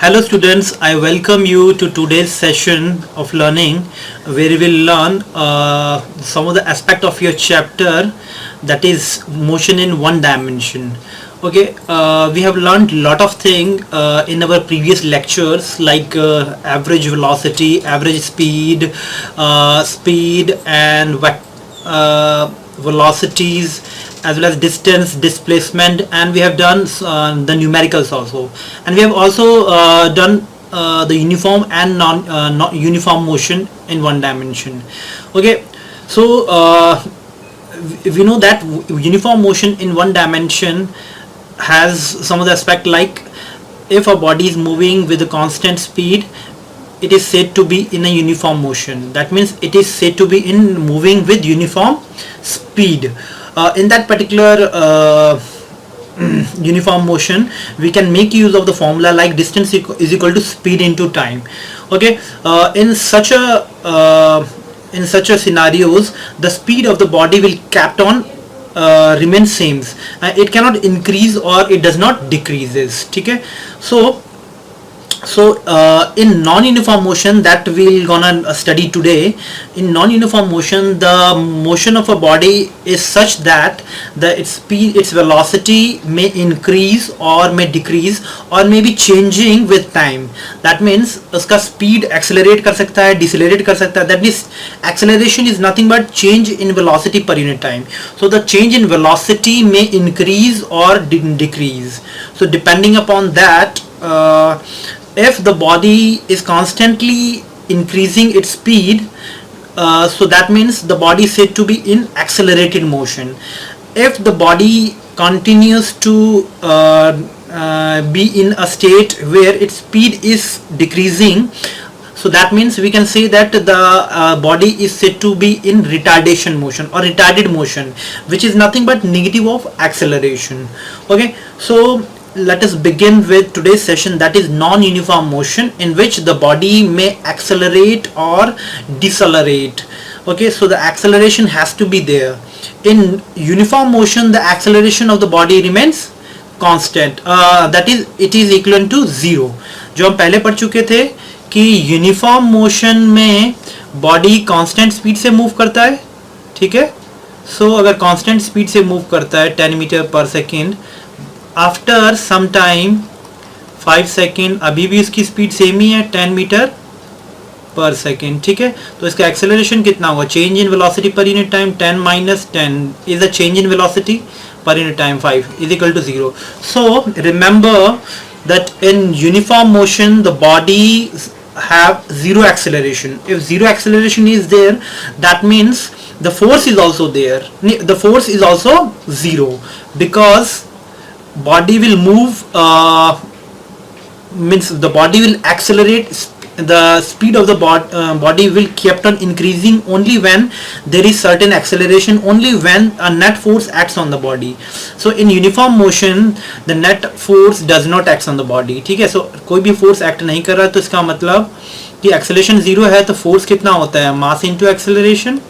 Hello students, I welcome you to today's session of learning where we will learn some of the aspect of your chapter, that is motion in one dimension. Okay, we have learned lot of things in our previous lectures like average velocity, average speed, speed and velocities, as well as distance, displacement, and we have done the numericals also, and we have also done the uniform and non uniform motion in one dimension. Okay, so we know that uniform motion in one dimension has some of the aspect, like if a body is moving with a constant speed, it is said to be in a uniform motion. That means it is said to be in moving with uniform speed. In that particular uniform motion, we can make use of the formula like distance is equal to speed into time. Okay, in such a scenarios, the speed of the body will kept on remain same. It cannot increase or it does not decreases. Okay, so in non-uniform motion that we're gonna study today, in non-uniform motion, the motion of a body is such that its speed, its velocity may increase or may decrease or may be changing with time. That means उसका speed accelerate कर सकता है, decelerate कर सकता है. That means acceleration is nothing but change in velocity per unit time. So the change in velocity may increase or decrease. So depending upon that, if the body is constantly increasing its speed, so that means the body is said to be in accelerated motion. If the body continues to be in a state where its speed is decreasing, so that means we can say that the body is said to be in retardation motion or retarded motion, which is nothing but negative of acceleration. Okay, so let us begin with today's session, that is non-uniform motion, in which the body may accelerate or decelerate. Okay, so the acceleration has to be there. In uniform motion, the acceleration of the body remains constant, that is it is equivalent to zero. जो हम पहले पढ़ चुके थे कि uniform motion में body constant speed से move करता है. ठीक है, सो अगर कांस्टेंट स्पीड से मूव करता है 10 metre per second, after some time 5 second अभी भी इसकी स्पीड सेम ही है 10 मीटर पर सेकेंड. ठीक है, तो इसका एक्सेलरेशन कितना होगा? Change in velocity per unit time 10 minus 10 is the change in velocity per unit time 5 is equal to 0. So remember that in uniform motion the body have zero acceleration. If zero acceleration is there, that means the force is also there. The force is also zero, because body will move, means the body will accelerate. The speed of the body will kept on increasing only when there is certain acceleration, only when a net force acts on the body. So in uniform motion the net force does not act on the body. ठीक है, so कोई भी force act नहीं कर रहा, तो इसका मतलब कि acceleration zero है, तो force कितना होता है? mass into acceleration.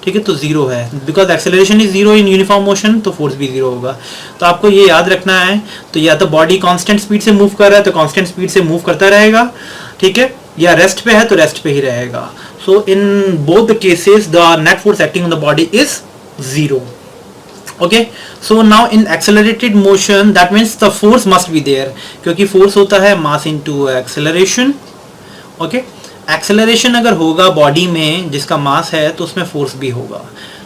ठीक है, तो जीरो है, because acceleration is zero in uniform motion, तो फोर्स भी जीरो होगा. तो आपको ये याद रखना है. तो या तो बॉडी कांस्टेंट स्पीड से मूव कर रहा है तो कांस्टेंट स्पीड से मूव करता रहेगा. ठीक है, या रेस्ट पे है तो रेस्ट पे ही रहेगा. So in both the cases the net force acting on the body is zero. Okay, so now in accelerated motion that means the force must be there, क्योंकि फोर्स होता है mass into acceleration. Okay, acceleration अगर होगा body में जिसका मास है, तो उसमें फोर्स भी होगा.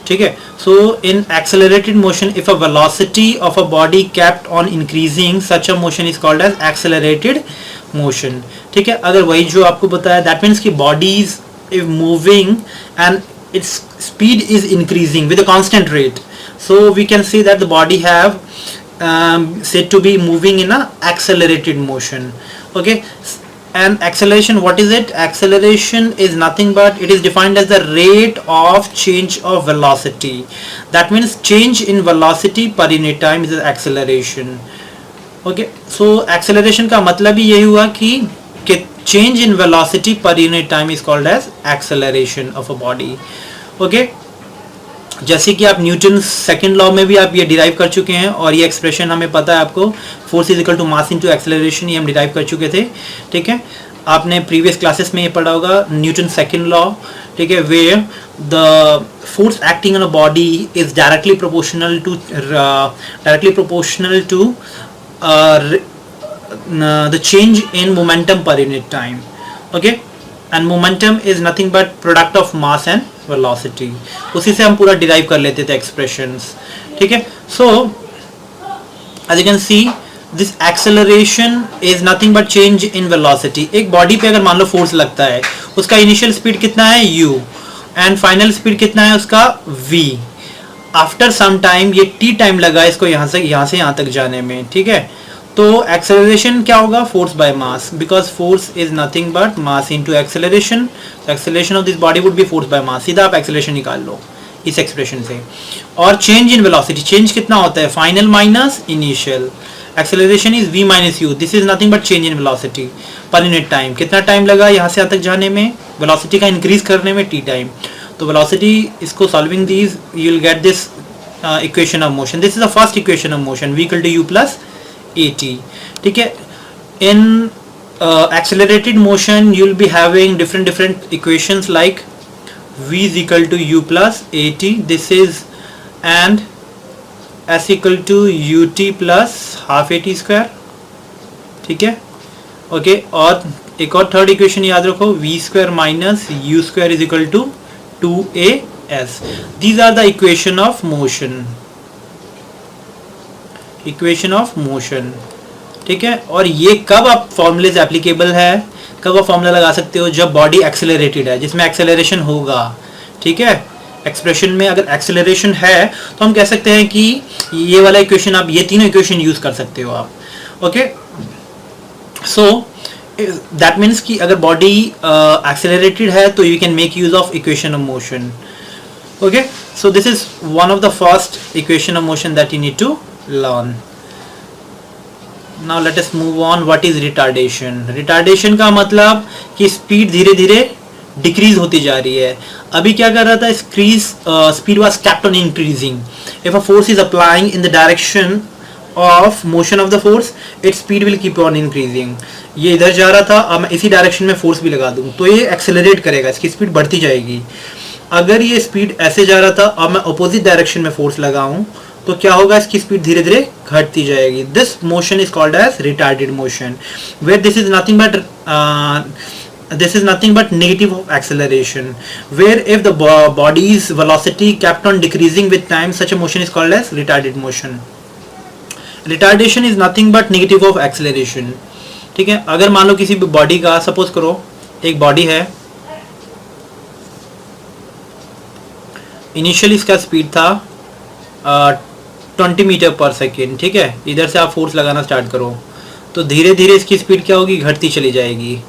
ठीक है, so in accelerated motion if a velocity of a body kept on increasing, such a motion is called as accelerated motion. ठीक है, अगर वही जो आपको बताया, दैट मीन्स की body is moving and its speed is increasing with a constant rate, so we can say that the body have said to be moving in a accelerated motion. Okay, and acceleration, what is it? Acceleration is nothing but it is defined as the rate of change of velocity. That means change in velocity per unit time is acceleration. Okay, so acceleration का मतलब ही यही हुआ कि change in velocity per unit time is called as acceleration of a body. Okay, जैसे कि आप Newton second law में भी आप ये डिराइव कर चुके हैं, और ये एक्सप्रेशन हमें पता है आपको, force is equal to mass into acceleration, ये हम डिराइव कर चुके थे, ठीक है। आपने प्रीवियस क्लासेस में ये पढ़ा होगा न्यूटन सेकंड लॉ, ठीक है, where the force acting on a body is directly proportional to the change in momentum per unit time, okay, and momentum is nothing but product of mass and velocity. उसी से हम पूरा derive कर लेते थे expressions, ठीक है। So as you can see this acceleration is nothing but change in velocity. एक बॉडी पे अगर मान लो फोर्स लगता है, उसका इनिशियल स्पीड कितना है u एंड फाइनल स्पीड कितना है उसका v. आफ्टर सम टाइम ये t टाइम लगा इसको यहाँ से यहाँ तक जाने में, ठीक है। तो एक्सेलरेशन क्या होगा, force by mass, because force is nothing but mass into acceleration. Acceleration of this body would be force by मास. सीधा आप एक्सेलरेशन निकाल लो इस एक्सप्रेशन से. और चेंज इन वेलोसिटी, चेंज कितना होता है, final minus initial. Acceleration is v minus you. This is nothing but change in velocity per unit time. कितना टाइम लगा यहाँ से यहाँ तक जाने में, वेलोसिटी का इंक्रीज करने में t टाइम. तो वेलोसिटी, इसको solving these you will get this equation of motion. This is the first equation of motion, v equal to u plus at, ठीक है. इन accelerated motion you will be having different equations like v is equal to u plus at, this is, and s equal to ut plus half at square, ठीक है. Okay, और एक और third equation याद रखो, v square minus u square is equal to 2as. these are the equation of motion, equation of motion, ठीक है. और ये कब आप फॉर्मूले से एप्लीकेबल है, कब आप फॉर्मूला लगा सकते हो, जब बॉडी एक्सेलरेटेड है, जिसमें एक्सेलरेशन होगा, ठीक है. एक्सप्रेशन में अगर एक्सेलरेशन है तो हम कह सकते हैं कि ये वाला इक्वेशन, आप ये तीनों इक्वेशन यूज कर सकते हो आप. ओके, सो दैट मीन्स कि अगर बॉडी एक्सेलरेटेड है तो you can make use of equation of motion. Okay, so this is one of the first equation of motion that you need to learn. Now let us move on. What is retardation? Retardation का मतलब कि speed धीरे धीरे decrease होती जा रही है. अभी क्या कर रहा था, speed was kept on increasing. If a force is applying in the direction of motion of the force, its speed will keep on increasing. ये इधर जा रहा था, अब मैं इसी डायरेक्शन में फोर्स भी लगा दूं तो ये एक्सेलरेट करेगा, इसकी स्पीड बढ़ती जाएगी. अगर ये स्पीड ऐसे जा रहा था, अब मैं अपोजिट डायरेक्शन में फोर्स लगाऊं तो क्या होगा, इसकी स्पीड धीरे धीरे घटती जाएगी. This motion is called as retarded motion, where this is nothing but negative of acceleration, where if the body's velocity kept on decreasing with time, such a motion is called as retarded motion. Retardation is nothing but negative of acceleration, ठीक है. अगर मान लो किसी body का, suppose करो एक body है, initially इसका स्पीड था 20 मीटर पर सेकेंड, ठीक है. इधर से आप फोर्स लगाना स्टार्ट करो तो धीरे धीरे इसकी स्पीड क्या होगी, घटती चली जाएगी,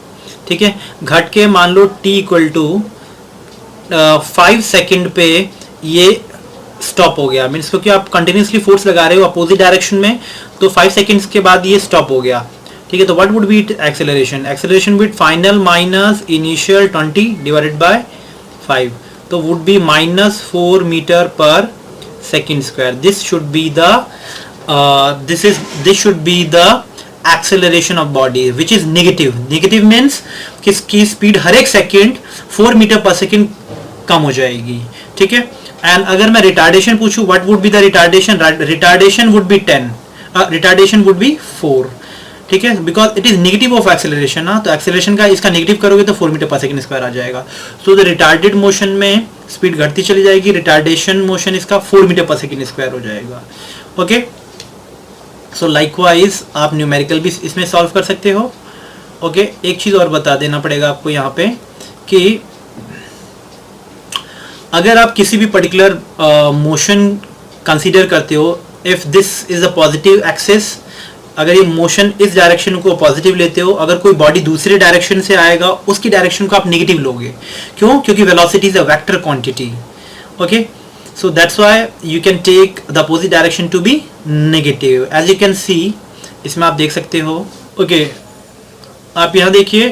ठीक है. घट के मान लो t इक्वल टू 5 सेकेंड पे ये स्टॉप हो गया. मीन्स क्योंकि आप कंटिन्यूसली फोर्स लगा रहे हो अपोजिट डायरेक्शन में, तो 5 सेकेंड्स के बाद ये स्टॉप हो गया, ठीक है. तो what would be acceleration, acceleration with final minus initial 20 divided bye 5, तो वुड बी -4 मीटर पर second square. This should be the acceleration of body, which is negative. Negative means कि इसकी स्पीड हर एक सेकेंड 4 मीटर पर सेकेंड कम हो जाएगी, ठीक है. And अगर मैं रिटार्डेशन पूछूं, what would be the retardation? Retardation would be 10. Retardation would be 4, ठीक है, because it is negative of acceleration ना. तो एक्सेलरेशन का इसका नेगेटिव करोगे तो 4 मीटर पर सेकेंड स्क्वायर आ जाएगा. सो द रिटार्डेड मोशन में स्पीड घटती चली जाएगी, रिटार्डेशन मोशन इसका 4 मीटर पर सेकेंड स्क्वायर हो जाएगा. ओके, सो लाइकवाइज आप न्यूमेरिकल भी इसमें सॉल्व कर सकते हो. ओके, एक चीज और बता देना पड़ेगा आपको यहाँ पे कि अगर आप किसी भी पर्टिकुलर मोशन कंसीडर करते हो, if this is a positive axis, अगर ये मोशन इस डायरेक्शन को पॉजिटिव लेते हो, अगर कोई बॉडी दूसरे डायरेक्शन से आएगा उसकी डायरेक्शन को आप नेगेटिव लोगे. क्यों, क्योंकि velocity is a vector quantity. Okay, so that's why you can take the opposite direction to be negative. As you can see, इसमें आप देख सकते हो. ओके, आप यहाँ देखिए,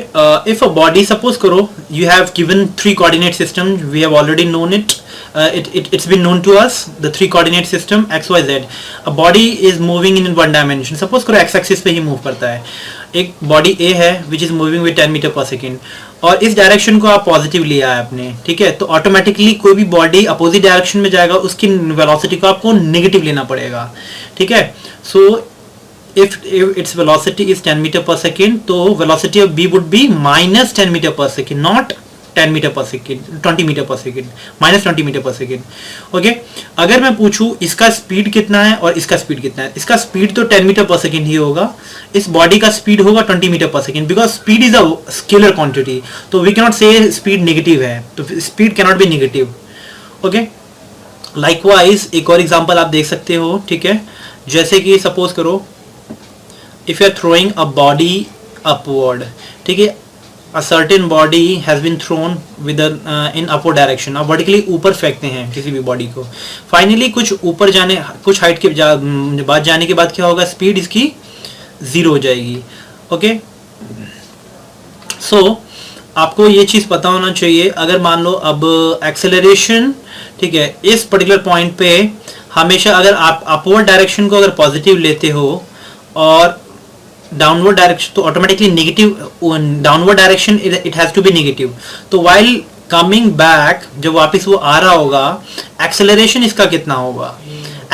इफ अ बॉडी, सपोज करो you have given 3 coordinate system, we have already known it. it's been known to us, the three coordinate system x y z. A body is moving in one dimension. Suppose करो x axis पे ही move करता है, एक body A है which is moving with 10 metre per second, और इस direction को आप पॉजिटिव लिया है आपने, ठीक है, तो ऑटोमेटिकली कोई भी बॉडी अपोजिट डायरेक्शन में जाएगा उसकी वेलोसिटी को आपको नेगेटिव लेना पड़ेगा, ठीक है. सो if its velocity is 10 meter per second, तो velocity of B would be minus 10 meter per second, not 10 meter per second, 20 meter per second, minus 20 meter per second. Okay, अगर मैं पूछूं इसका स्पीड कितना है और इसका स्पीड कितना है, इसका स्पीड तो 10 मीटर पर सेकेंड ही होगा, इस बॉडी का स्पीड होगा 20 metre per second, because speed is a scalar quantity, तो we cannot say speed negative है, तो speed cannot be negative. Okay, likewise एक और एग्जांपल आप देख सकते हो, ठीक है, जैसे कि सपोज करो if you are throwing a body upward, ठीक है, a certain body has been thrown with in upward direction, आप वर्टिकली ऊपर फेंकते हैं किसी भी बॉडी को, फाइनली कुछ ऊपर जाने, कुछ हाइट के बाद जाने के बाद क्या होगा, स्पीड इसकी 0 हो जाएगी. ओके, सो आपको ये चीज़ पता होना चाहिए. अगर मान लो अब एक्सेलरेशन, ठीक है, इस पर्टिकुलर पॉइंट पे हमेशा अगर आप अपवर्ड डायरेक्शन को अगर पॉजिटिव लेते हो और डाउनवर्ड डायरेक्शन तो automatically negative, downward direction it has to be negative. तो व्हाइल कमिंग बैक जब वापस वो आ रहा होगा, एक्सेलरेशन इसका कितना होगा,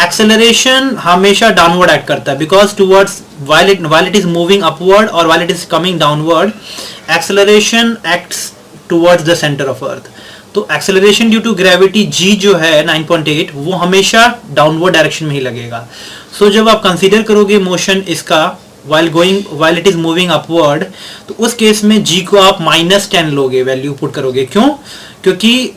एक्सेलरेशन हमेशा डाउनवर्ड एक्ट करता है, because towards while it is moving upward or while it is coming downward, acceleration acts towards the center of earth. तो acceleration due to gravity g जो है 9.8 वो हमेशा डाउनवर्ड डायरेक्शन में ही लगेगा. सो जब आप कंसीडर करोगे मोशन इसका while it is moving upward, तो उस केस में g को आप -10 लोगे, वैल्यू पुट करोगे. क्यों? क्योंकि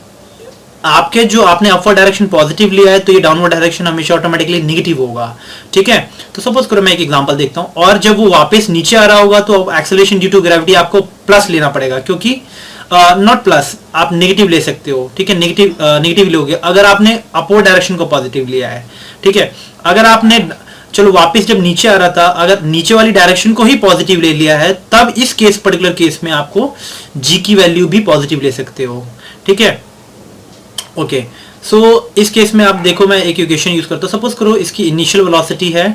आपके जो आपने अपवर्ड डायरेक्शन पॉजिटिव लिया है, तो ये डाउनवर्ड डायरेक्शन हमेशा ऑटोमेटिकली नेगेटिव होगा, ठीक है. तो सपोज करो मैं एक एग्जांपल देखता हूं, और जब वो वापस नीचे आ रहा होगा तो एक्सेलरेशन ड्यू टू ग्रेविटी आपको प्लस लेना पड़ेगा, क्योंकि नॉट प्लस, आप नेगेटिव ले सकते हो, ठीक है, नेगेटिव लोगे अगर आपने अपवर्ड डायरेक्शन को पॉजिटिव लिया है, ठीक है. अगर आपने चलो वापस जब नीचे आ रहा था, अगर नीचे वाली डायरेक्शन को ही पॉजिटिव ले लिया है, तब इस केस पर्टिकुलर केस में आपको g की वैल्यू भी पॉजिटिव ले सकते हो, ठीक है. ओके, सो इस केस में आप देखो, मैं एक इक्वेशन यूज करता हूं. सपोज करो इसकी इनिशियल वेलोसिटी है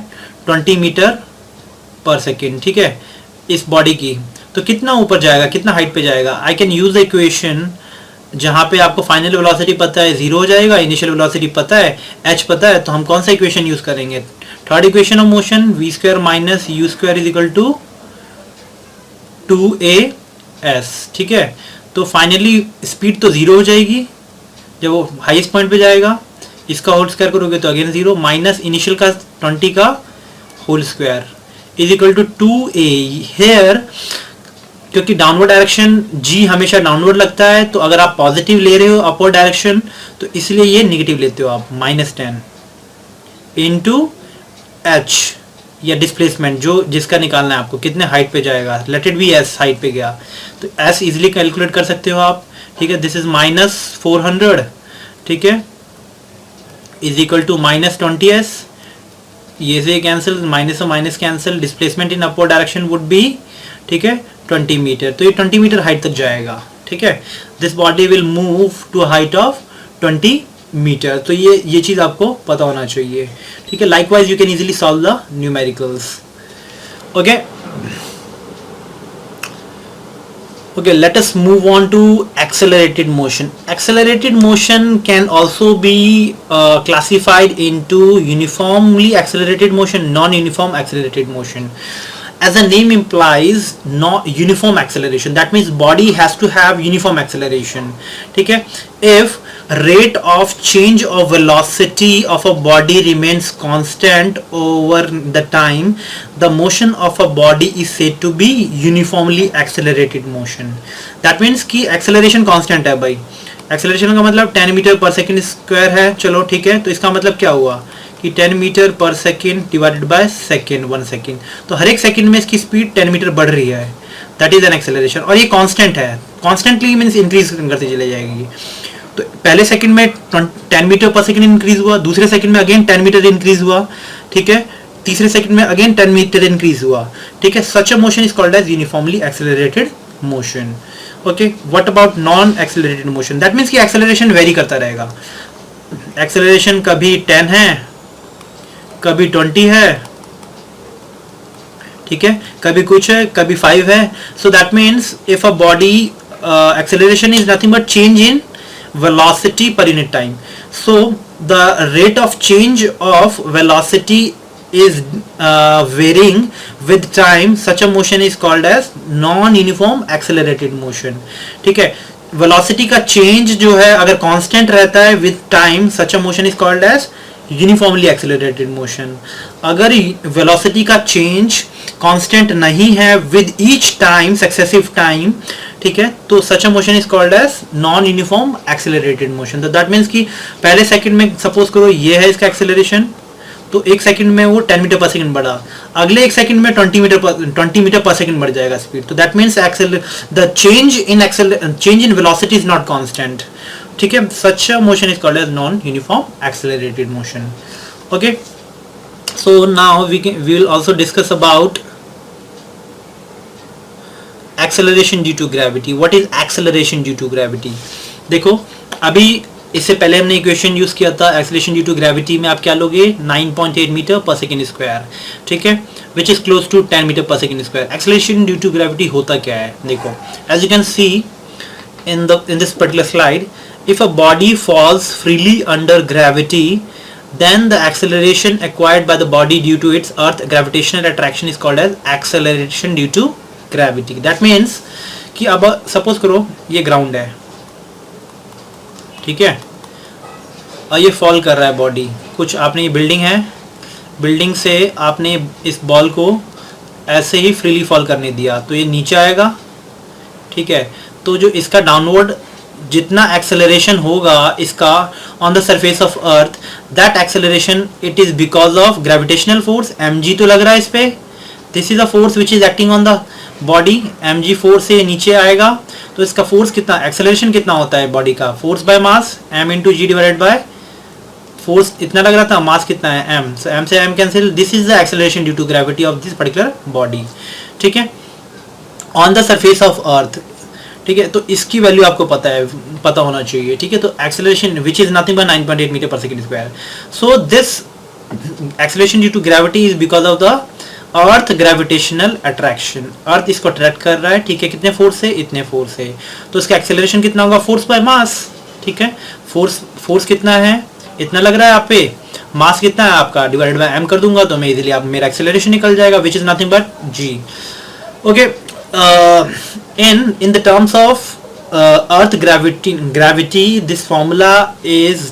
20 मीटर पर सेकेंड, ठीक है, इस बॉडी की, तो कितना ऊपर जाएगा, कितना हाइट पे जाएगा. I can use the equation जहां पे आपको फाइनल वेलोसिटी पता है 0 हो जाएगा, इनिशियल वेलोसिटी पता है, h पता है, तो हम कौन सा इक्वेशन यूज करेंगे, third equation of motion, v² minus u² is equal to 2as, ठीक है. तो फाइनली स्पीड तो 0 हो जाएगी जब वो हाईएस्ट पॉइंट पे जाएगा, इसका होल स्क्वायर करोगे तो अगेन 0, माइनस इनिशियल का 20 का whole square is equal to 2a. Here क्योंकि डाउनवर्ड डायरेक्शन g हमेशा डाउनवर्ड लगता है, तो अगर आप पॉजिटिव ले रहे हो अपवर्ड डायरेक्शन, तो इसलिए ये नेगेटिव लेते हो आप, -10 इंटू h या डिस्प्लेसमेंट जो जिसका निकालना है आपको, कितने हाइट पे जाएगा, let it be s height पे गया, तो s इजिली कैलकुलेट कर सकते हो आप, ठीक है. दिस इज -400, ठीक है, इज इक्वल टू -20s, ये से कैंसिल, माइनस और minus cancel, displacement in upward direction would be, ठीक है, 20 मीटर, तो ये 20 मीटर हाइट तक जाएगा, ठीक है. This body will move to height of 20 metre. तो ये चीज आपको पता होना चाहिए, ठीक है. Likewise you can easily solve the numericals. Okay, okay, let us move on to accelerated motion. Accelerated motion can also be classified into uniformly accelerated motion, non-uniform accelerated motion. As the name implies, not uniform acceleration, that means body has to have uniform acceleration, ठीक है. If rate of change of velocity of a body remains constant over the time, the motion of a body is said to be uniformly accelerated motion. That means कि acceleration constant है भाई. acceleration का मतलब 10 metre per second square है, चलो ठीक है. तो इसका मतलब क्या हुआ कि 10 metre per second divided by second, 1 second, तो हर एक सेकेंड में इसकी स्पीड 10 मीटर बढ़ रही है, दैट इज एन एक्सेलरेशन. और ये कांस्टेंट है, कॉन्स्टेंटली मीन्स इंक्रीज करती चली जाएगी. तो पहले सेकंड में 10 मीटर पर सेकंड इंक्रीज हुआ, दूसरे सेकंड में अगेन 10 मीटर इंक्रीज हुआ, ठीक है, तीसरे सेकंड में अगेन 10 मीटर इंक्रीज हुआ, ठीक है. Such a motion is called as uniformly accelerated motion. Okay, what about non accelerated motion, that means कि एक्सेलरेशन वेरी करता रहेगा. एक्सेलरेशन कभी 10 है, कभी 20 है, ठीक है, कभी कुछ है, कभी 5 है. So that means if a body acceleration is nothing but change in velocity per unit time. So the rate of change of velocity is varying with time. Such a motion is called as non-uniform accelerated motion. ठीक है, velocity का change जो है अगर constant रहता है with time, such a motion is called as uniformly accelerated motion. अगर velocity का चेंज कांस्टेंट नहीं है with each time successive time, ठीक है, तो such a motion is called as non uniform accelerated motion. तो दैट मीन्स कि पहले सेकंड में सपोज करो ये है इसका एक्सेलरेशन, तो एक सेकंड में वो 10 मीटर पर सेकंड बढ़ा, अगले एक सेकंड में 20 मीटर पर सेकंड बढ़ जाएगा स्पीड. तो that means the change in velocity is not constant. ठीक है, such a motion is called as non-uniform accelerated motion. Okay, so now we will also discuss about acceleration due to gravity. What is acceleration due to gravity? देखो, अभी इससे पहले हमने equation use किया था acceleration due to gravity में आप क्या लोगे 9.8 मीटर पर सेकेंड स्क्वायर, ठीक है, which is close to 10 metre per second square. acceleration due to gravity होता क्या है? देखो, as you can see in this particular slide, if a body falls freely under gravity, then the acceleration acquired by the body due to its earth gravitational attraction is called as acceleration due to gravity. That means कि अब suppose करो ये ground है, ठीक है, और ये fall कर रहा है बॉडी. कुछ आपने, ये बिल्डिंग है, बिल्डिंग से आपने इस बॉल को ऐसे ही फ्रीली फॉल करने दिया तो ये नीचे आएगा, ठीक है. तो जो इसका डाउनवर्ड जितना एक्सेलरेशन होगा इसका on the surface of earth, that acceleration it is because of gravitational force mg तो लग रहा है इस पे. This is a force which is acting on the body. mg force से नीचे आएगा तो इसका फोर्स कितना, एक्सेलरेशन कितना होता है बॉडी का, force by mass m into g divided by force इतना लग रहा था, मास कितना है m, सो m से m cancel. This is the acceleration due to gravity of this particular body, ठीक है, on the surface of earth. ठीक है, तो इसकी वैल्यू आपको पता होना चाहिए, ठीक है. तो acceleration which is nothing but 9.8 metre per second square. So this acceleration due to gravity is because of the earth gravitational attraction. Earth इसको अट्रैक्ट कर रहा है, ठीक है, कितने फोर्स से, इतने फोर्स से. तो इसका एक्सेलरेशन कितना होगा, फोर्स बाय मास, ठीक है. फोर्स कितना है, इतना लग रहा है आप पे, मास कितना है आपका, डिवाइडेड बाय m कर दूंगा तो मैं इजीली आप मेरा एक्सेलरेशन निकल जाएगा विच is nothing but g. Okay, in the terms of earth gravity this formula is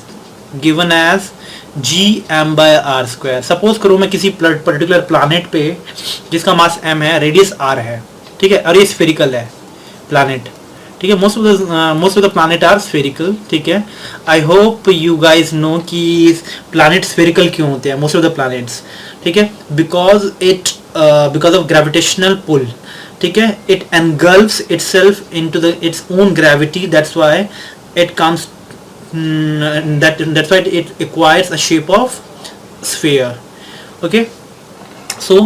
given as g m by r square. Suppose करो मैं किसी पर्टिकुलर प्लानेट पे जिसका मास m है, रेडियस r है, ठीक है, और ये स्फेरिकल है प्लानेट, ठीक है. Most of the planet are spherical, ठीक है. I hope you guys know कि प्लानेट स्फेरिकल क्यों होते हैं मोस्ट ऑफ द प्लानेट्स, ठीक है, बिकॉज ऑफ ग्रेविटेशनल पुल, ठीक है. It engulfs itself into its own gravity, that's why it comes that's why it acquires a shape of sphere. okay, so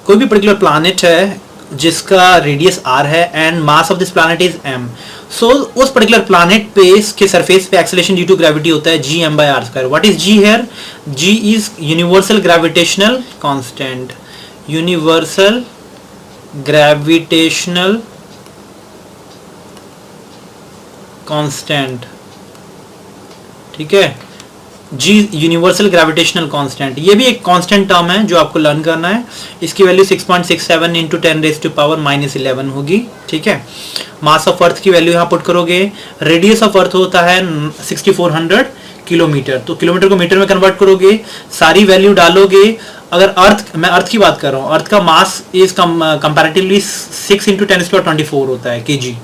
कोई भी particular planet है जिसका radius r है and mass of this planet is m. सो उस particular planet पे इसके surface पे acceleration due to gravity होता है g m by r square. What is g here, g is universal gravitational constant, universal gravitational constant, ठीक है. जी universal gravitational constant, ये भी एक कांस्टेंट टर्म है जो आपको लर्न करना है. इसकी वैल्यू 6.67 इंटू 10⁻⁻11 होगी, ठीक है. मास ऑफ अर्थ की वैल्यू यहाँ पुट करोगे, रेडियस ऑफ अर्थ होता है 6400 किलोमीटर, तो किलोमीटर को मीटर में कन्वर्ट करोगे, सारी वैल्यू डालोगे. अगर अर्थ, मैं अर्थ की बात कर रहा हूँ, अर्थ का मास इज कंपैरेटिवली 6 इंटू 10⁻24 होता है kg,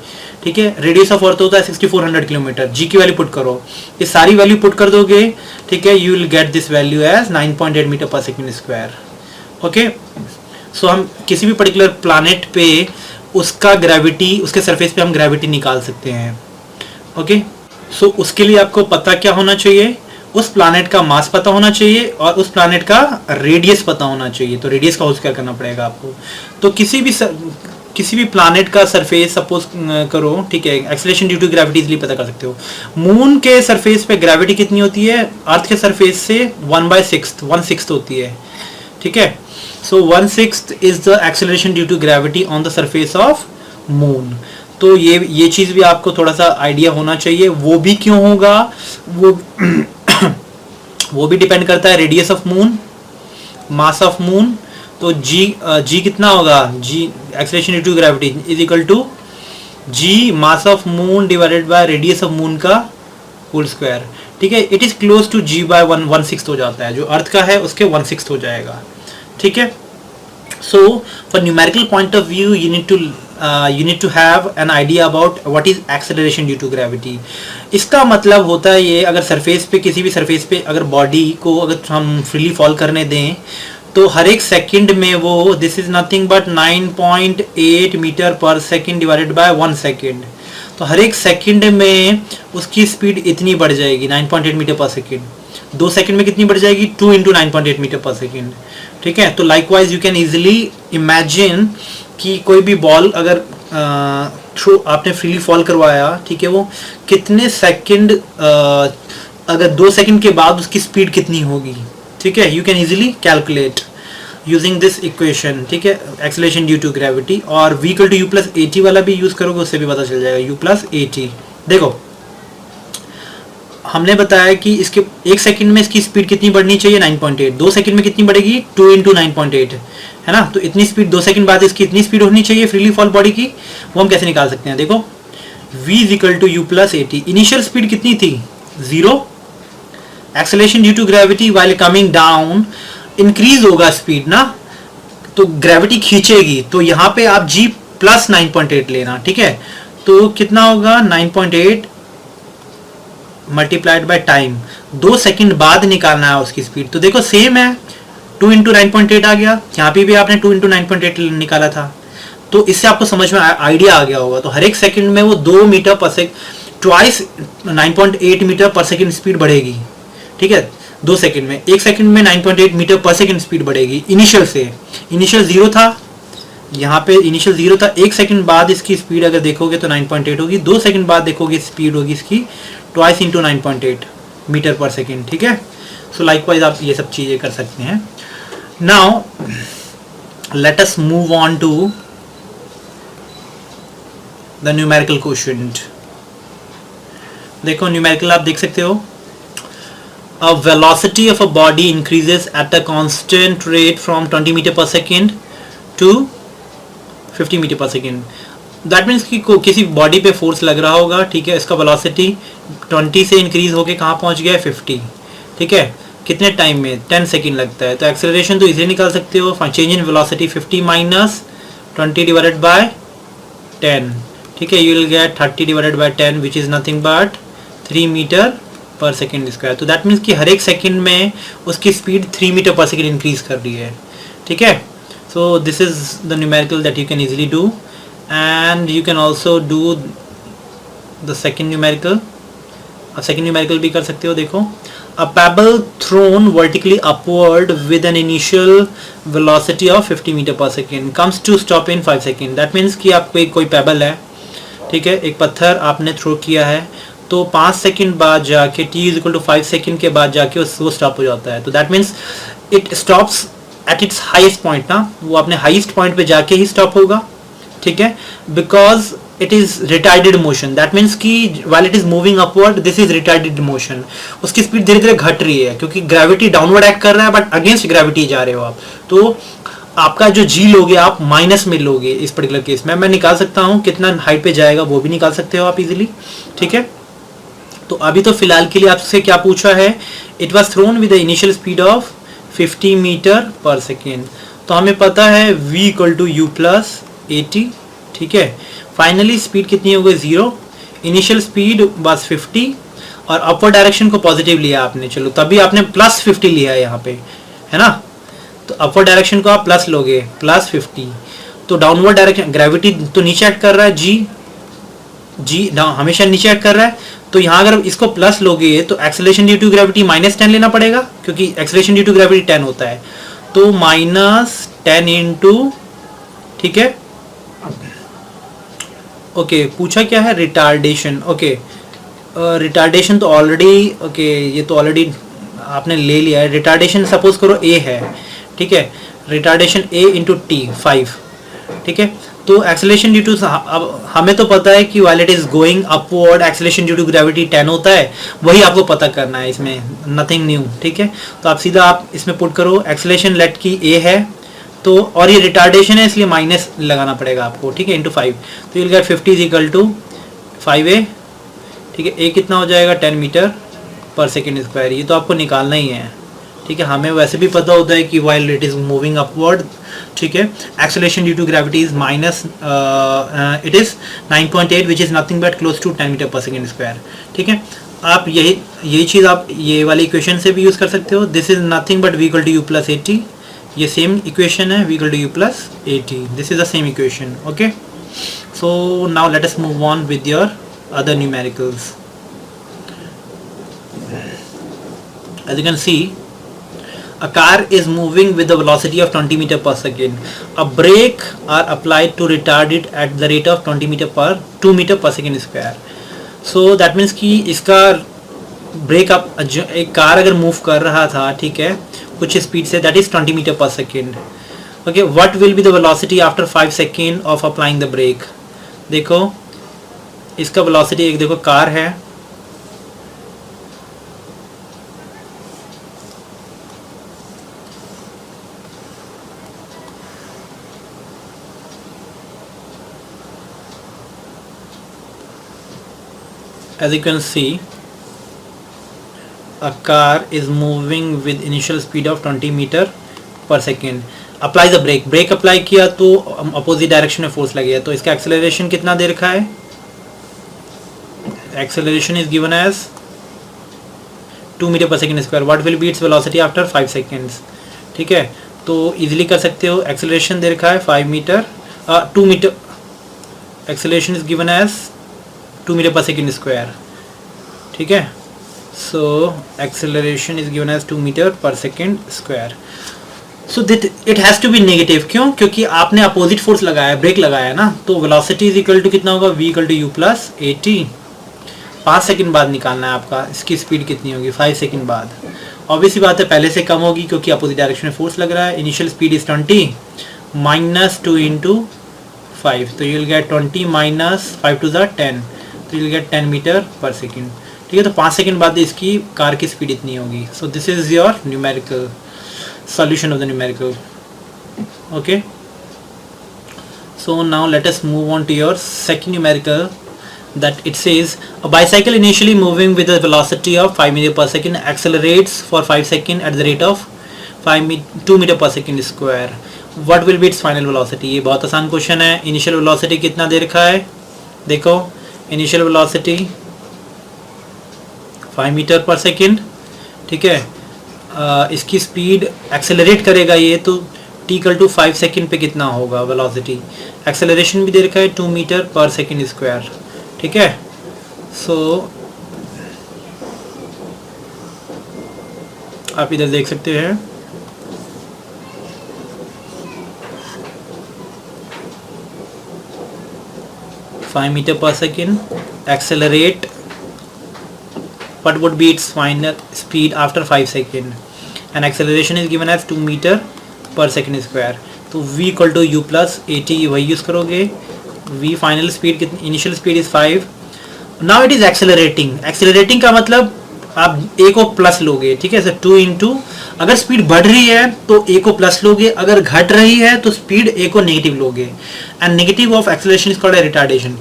ठीक है. रेडियस ऑफ अर्थ होता है 6400 किलोमीटर. जी की वैल्यू पुट करो, ये सारी वैल्यू पुट कर दोगे, ठीक है, you will get this value as 9.8 metre per second square. Okay, so हम किसी भी पर्टिकुलर प्लानेट पे उसका ग्रेविटी, उसके सरफेस पे हम ग्रेविटी निकाल सकते हैं. ओके, सो उसके लिए आपको पता क्या होना चाहिए, उस प्लानेट का मास पता होना चाहिए और उस प्लानेट का रेडियस पता होना चाहिए. तो रेडियस का होल स्क्वायर करना पड़ेगा आपको. तो किसी भी किसी भी प्लानेट का सरफेस सपोज करो, ठीक है, acceleration due to gravity easily पता कर सकते हो। मून के सरफेस पे ग्रेविटी कितनी होती है, अर्थ के सरफेस से 1/6 होती है, ठीक है। So 1/6 is the acceleration due to gravity on the surface of moon. तो ये चीज़ भी आपको थोड़ा सा आइडिया होना चाहिए। वो भी क्यों होगा, वो भी डिपेंड करता है radius of moon, mass of moon. तो जी कितना होगा, g acceleration due to gravity is equal to g mass of moon divided by radius of moon का होल स्क्वायर, ठीक है। It is close to g by 1/6 हो जाता है, जो अर्थ का है उसके 1/6 हो जाएगा, ठीक है। So for numerical point of view you need to have an idea about what is acceleration due to gravity। इसका मतलब होता है ये, अगर सरफेस पे, किसी भी सरफेस पे अगर बॉडी को अगर हम फ्रीली फॉल करने दें तो हर एक सेकंड में वो, this is nothing but 9.8 metre per second divided by 1 second. तो हर एक सेकंड में उसकी स्पीड इतनी बढ़ जाएगी 9.8 मीटर पर सेकंड। 2 सेकंड में कितनी बढ़ जाएगी, 2 × 9.8 मीटर पर सेकंड, ठीक है। तो likewise you can easily imagine कि कोई भी बॉल अगर थ्रू आपने फ्रीली फॉल करवाया, ठीक है, वो कितने सेकंड, अगर 2 सेकंड के बाद उसकी स्पीड कितनी होगी, ठीक है। You can easily calculate using this equation, ठीक है, एक्सेलरेशन ड्यू टू ग्रेविटी। और v = u + at वाला भी यूज करोगे, उससे भी पता चल जाएगा, u + at। देखो हमने बताया कि इसके 1 सेकंड में इसकी स्पीड कितनी बढ़नी चाहिए, 9.8। 2 सेकंड में कितनी बढ़ेगी, 2 × 9.8, है ना। तो इतनी स्पीड, 2 सेकंड बाद इसकी इतनी स्पीड होनी चाहिए फ्रीली फॉल बॉडी की। वो हम कैसे निकाल सकते हैं, देखो v = u + at। Initial speed कितनी थी, 0। Acceleration due to gravity while coming down, increase होगा स्पीड ना, तो ग्रेविटी खींचेगी। तो यहाँ पे आप g + 9.8 लेना, ठीक है। तो कितना होगा, 9.8 मल्टीप्लाइड बाय टाइम, 2 सेकंड बाद निकालना है उसकी स्पीड। तो देखो सेम है, 2 × 9.8 आ गया, यहाँ पे भी आपने 2 × 9.8 निकाला था। तो इससे आपको समझ में आइडिया आ गया होगा। तो हर एक सेकंड में वो 2 metre per second, twice 9.8 metre per second speed बढ़ेगी, ठीक है, 2 सेकंड में। 1 सेकंड में 9.8 मीटर पर सेकंड स्पीड बढ़ेगी इनिशियल से। इनिशियल 0 था, यहाँ पे इनिशियल 0 था। 1 सेकंड बाद इसकी स्पीड अगर देखोगे तो 9.8 होगी। 2 सेकंड बाद देखोगे स्पीड होगी इसकी ट्वाइस × 9.8 मीटर पर सेकंड, ठीक है। सो लाइकवाइज आप ये सब चीज़ें कर सकते हैं। Now let us move on to the numerical quotient. देखो न्यूमेरिकल आप देख सकते हो, a velocity of a body increases at a constant rate from 20 meter per second to 50 meter per second। That means कि किसी बॉडी पे force लग रहा होगा, ठीक है, इसका वेलोसिटी 20 से इंक्रीज होके कहाँ पहुँच गया है, 50, ठीक है। कितने टाइम में, 10 सेकंड लगता है। तो एक्सेलरेशन तो इजीली निकाल सकते हो, change in velocity 50 - 20 divided by 10, ठीक है, you will get 30 divided by 10 which is nothing but 3 metre per second square. तो दैट मीन्स कि हर एक सेकेंड में उसकी speed 3 metre per second increase कर रही है, ठीक है। So this is the numerical that you can easily do, and you can also do the second numerical. अब सेकेंड न्यूमेरिकल भी कर सकते हो। देखो, a pebble thrown vertically upward with an initial velocity of 50 metre per second comes to stop in 5 second. That means कि आप कोई payable है, ठीक है, एक पत्थर आपने थ्रो किया है, तो 5 सेकंड बाद जाके t = 5 सेकंड के बाद जाके वो स्टॉप हो जाता है। तो that means it stops at its highest point ना, वो अपने हाईएस्ट पॉइंट पे जाके ही स्टॉप होगा, ठीक है, because it is retarded motion. That means कि while it is moving upward, this is retarded motion. उसकी स्पीड धीरे धीरे घट रही है क्योंकि ग्रेविटी डाउनवर्ड एक्ट कर रहा है, बट अगेंस्ट ग्रेविटी जा रहे हो आप। तो आपका जो जी लोगे आप माइनस में लोगे इस पर्टिकुलर केस में। मैं निकाल सकता हूँ कितना हाइट पे जाएगा, वो भी निकाल सकते हो आप इजीली, ठीक है। तो अभी तो फिलहाल के लिए आपसे क्या पूछा है, it was thrown with the initial speed of 50 metre per second. तो हमें पता है v = u + at, ठीक है। फाइनली स्पीड कितनी हो गई, 0। इनिशियल स्पीड वाज 50 और अपवर्ड डायरेक्शन को पॉजिटिव लिया आपने, चलो तभी आपने +50 लिया है यहाँ पे, है ना। तो अपवर्ड डायरेक्शन को आप प्लस लोगे, +50। तो डाउनवर्ड डायरेक्शन, ग्रेविटी तो नीचे एक्ट कर रहा है, जी हमेशा नीचे एक्ट कर रहा है। तो यहाँ अगर इसको प्लस लोगे तो एक्सेलरेशन ड्यू टू ग्रेविटी -10 लेना पड़ेगा, क्योंकि एक्सेलरेशन ड्यू टू ग्रेविटी 10 होता है। तो -10 × ठीक है ओके पूछा क्या है, रिटार्डेशन। ओके रिटार्डेशन तो ऑलरेडी ओके ये तो ऑलरेडी आपने ले लिया है। रिटार्डेशन सपोज करो ए है, ठीक है, रिटार्डेशन ए इंटू टी 5, ठीक है। तो एक्सेलरेशन ड्यू टू, अब हमें तो पता है कि while it is going upward acceleration due to gravity 10 होता है, वही आपको पता करना है, इसमें नथिंग न्यू, ठीक है। तो आप सीधा आप इसमें पुट करो, एक्सेलरेशन लेट की ए है तो, और ये रिटार्डेशन है इसलिए माइनस लगाना पड़ेगा आपको, ठीक है, इंटू 5। तो you'll get 50 is equal to 5a, ठीक है। ए कितना हो जाएगा 10 मीटर पर सेकेंड स्क्वायर, ये तो आपको निकालना ही है, ठीक है। हमें वैसे भी पता होता है कि while it is moving upward, ठीक है, acceleration due to gravity is minus it is 9.8 which is nothing but close to 10 metre per second square, ठीक है। आप यही चीज़ आप ये वाली इक्वेशन से भी यूज़ कर सकते हो। This is nothing but v equal to u plus 80, ये सेम इक्वेशन है, v equal to u plus 80, this is the same equation, okay. So now let us move on with your other numericals. As you can see, a car is moving with the velocity of 20 meter per second. A brake are applied to retard it at the rate of 2 meter per second square. So that means कि इसका break up, एक car अगर move कर रहा था, ठीक है, कुछ स्पीड से, that is 20 metre per second, okay. what will be the velocity after 5 seconds of applying the brake? देखो इसका वेलोसिटी, एक देखो कार है, as you can see a car is moving with initial speed of 20 meter per second. Apply the brake, brake apply किया तो opposite direction में force लगेगा, तो इसका एक्सेलरेशन कितना दे रखा है, acceleration is given as 2 meter per second square. What will be its velocity after 5 seconds? ठीक है, तो इजीली कर सकते हो, एक्सेलरेशन दे रखा है 5 metre 2 metre, acceleration is given as 2 metre per second square, ठीक है। So acceleration is given as 2 metre per second square. So that it has to be negative, क्यों, क्योंकि आपने अपोजिट फोर्स लगाया है, ब्रेक लगाया है ना, तो वेलोसिटी इज इक्वल टू कितना होगा, v equal to u plus 80। 5 second बाद निकालना है आपका, इसकी स्पीड कितनी होगी 5 सेकंड बाद। ऑब्वियसली बात है पहले से कम होगी क्योंकि अपोजिट डायरेक्शन में फोर्स लग रहा है। Initial speed is 20 minus 2 into 5, तो you will get 20 minus 5 to the 10, तो you will get 10 metre per second, ठीक है। तो 5 सेकंड बाद इसकी कार की स्पीड इतनी होगी। सो this is your numerical solution of the numerical, okay. So now let us move on to your second numerical, that it says a bicycle initially moving with a velocity of 5 meter per second accelerates for 5 seconds at the rate of 2 meter per second square. What will be its final velocity? ये बहुत आसान question है। Initial velocity कितना दे रखा है, देखो initial velocity 5 metre per second, ठीक है। इसकी स्पीड एक्सेलरेट करेगा ये, तो t इक्वल टू 5 सेकेंड पे कितना होगा वेलोसिटी। एक्सेलरेशन भी दे रखा है 2 मीटर पर सेकेंड स्क्वायर, ठीक है। सो आप इधर देख सकते हैं, five metre per second accelerate, what would be its final speed after 5 seconds, and acceleration is given as 2 meter per second square. तो v equal to u plus 80 वही use करोगे। v फाइनल स्पीड कितनी, initial speed is 5, now it is accelerating. Accelerating का मतलब आप a को plus लोगे, ठीक है। सर 2 इंटू, अगर स्पीड बढ़ रही है तो a को प्लस लोगे, अगर घट रही है तो स्पीड a को नेगेटिव लोगे, and negative of acceleration is called retardation.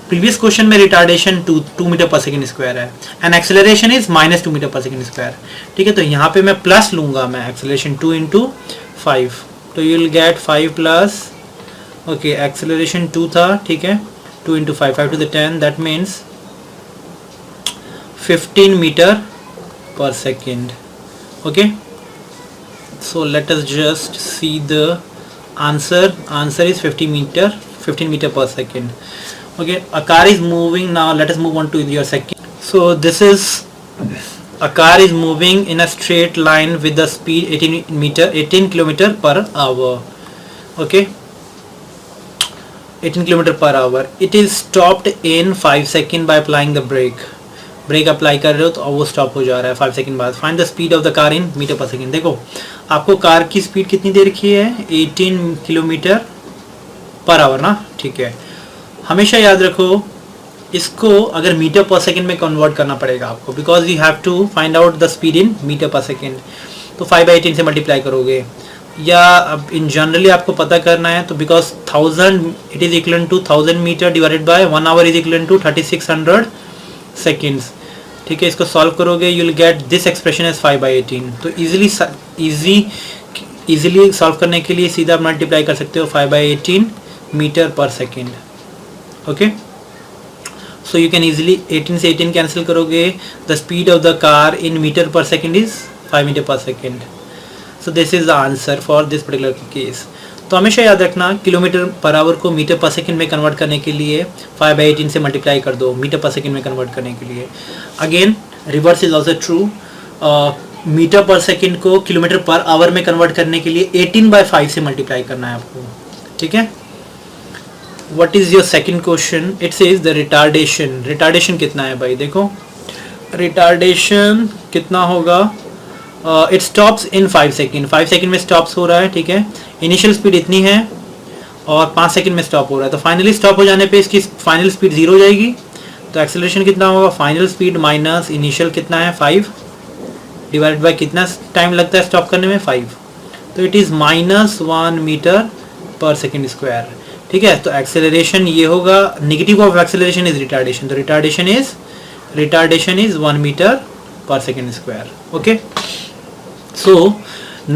Previous question में retardation 2 metre per second square है, and acceleration is minus 2 metre per second square, ठीक है। तो यहाँ पे मैं प्लस लूंगा, मैं एक्सेलरेशन 2 इंटू 5, तो you will get 5 plus, okay, acceleration 2 था, ठीक है, 2 into 5 5 to the 10, that means 15 metre per second, okay. So let us just see the answer, answer is 15 metre per second. Okay, a car is moving. Now let us move on to your second. So this is a car is moving in a straight line with the speed 18 kilometer per hour. Okay, 18 kilometre per our. It is stopped in 5 seconds by applying the brake. Break apply कर रहे हो तो अब वो stop हो जा रहा है 5 सेकंड बाद. Find the speed of the car in metre per second. देखो आपको कार की स्पीड कितनी दे रखी है, 18 किलोमीटर पर आवर ना, ठीक है. हमेशा याद रखो इसको अगर मीटर पर सेकंड में कन्वर्ट करना पड़ेगा आपको, because you have to find out the speed in metre per second. तो 5/18 से मल्टीप्लाई करोगे, या अब इन जनरली आपको पता करना है तो because 1000 it is equal to 1000 metre divided by 1 hour is equal to 3600 seconds. ठीक है, इसको सॉल्व करोगे you will get this expression as 5/18. तो इजीली सॉल्व करने के लिए सीधा मल्टीप्लाई कर सकते हो 5/18 metre per second. Okay, so you can easily 18 से 18 कैंसिल करोगे. The speed of the car in metre per second is 5 metre per second. So this is the answer for this particular case. तो हमेशा याद रखना kilometre per our को metre per second में convert करने के लिए 5/18 से मल्टीप्लाई कर दो मीटर पर सेकंड में कन्वर्ट करने के लिए. Again reverse is also true. Metre per second को किलोमीटर पर आवर में कन्वर्ट करने के लिए 18/5 से मल्टीप्लाई करना है आपको. ठीक है. What is your second question? It says the retardation. Retardation कितना है भाई? देखो रिटार्डेशन कितना होगा. It stops in 5 second. 5 second में स्टॉप्स हो रहा है. ठीक है, इनिशियल स्पीड इतनी है और 5 सेकेंड में स्टॉप हो रहा है. तो फाइनली स्टॉप हो जाने पे इसकी फाइनल स्पीड 0 हो जाएगी. तो एक्सेलरेशन कितना होगा? फाइनल स्पीड माइनस इनिशियल कितना है 5 डिवाइडेड बाय कितना टाइम लगता है स्टॉप करने में 5. तो it is -1 metre per second square. ठीक है, तो एक्सेलरेशन ये होगा. Negative of acceleration is retardation. तो retardation is 1 metre per second square. Okay, so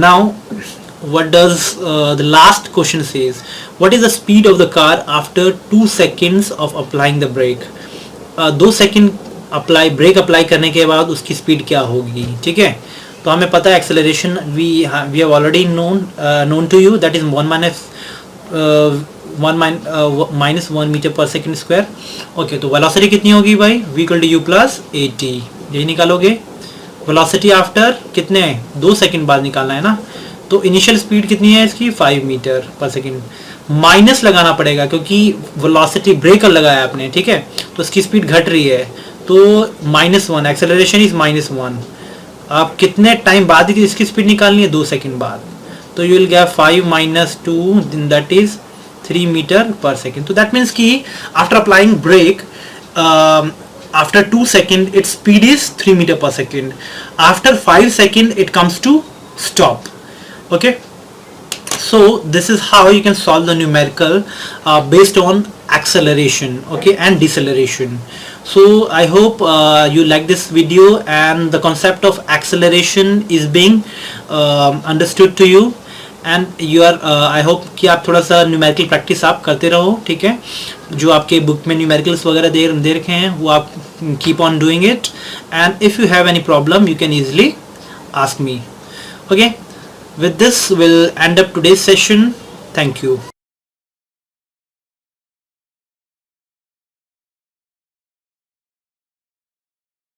now what does the last question says? What is the speed of the car after 2 seconds of applying the brake? 2 second break apply करने के बाद उसकी speed क्या होगी. ठीक है, तो हमें पता है acceleration we have already known to you, that is 1 metre per second square. Okay, तो वेलोसिटी कितनी होगी भाई? v = u + at. यही निकालोगे. वेलोसिटी आफ्टर कितने 2 सेकंड बाद निकालना है ना. तो इनिशियल स्पीड कितनी है इसकी 5 मीटर पर सेकंड. माइनस लगाना पड़ेगा क्योंकि वेलोसिटी ब्रेकर लगाया आपने. ठीक है, तो इसकी स्पीड घट रही है. तो -1 एक्सेलरेशन इज -1. आप कितने टाइम बाद इसकी स्पीड निकालनी है? 2 सेकंड बाद. तो you will get 5 - 2 that is 3 metre per second. तो दैट मीन्स कि after applying brake after 2 seconds its speed is 3 meter per second. After 5 seconds it comes to stop. Okay, so this is how you can solve the numerical based on acceleration, okay, and deceleration. So I hope you like this video and the concept of acceleration is being understood to you. And you are I hope कि आप थोड़ा सा numerical practice आप करते रहो. ठीक है, जो आपके बुक में न्यूमेरिकल्स वगैरह दे रखे हैं वो आप keep on doing it. And if you have any problem you can easily ask me. Okay, with this will and up today's session. Thank you.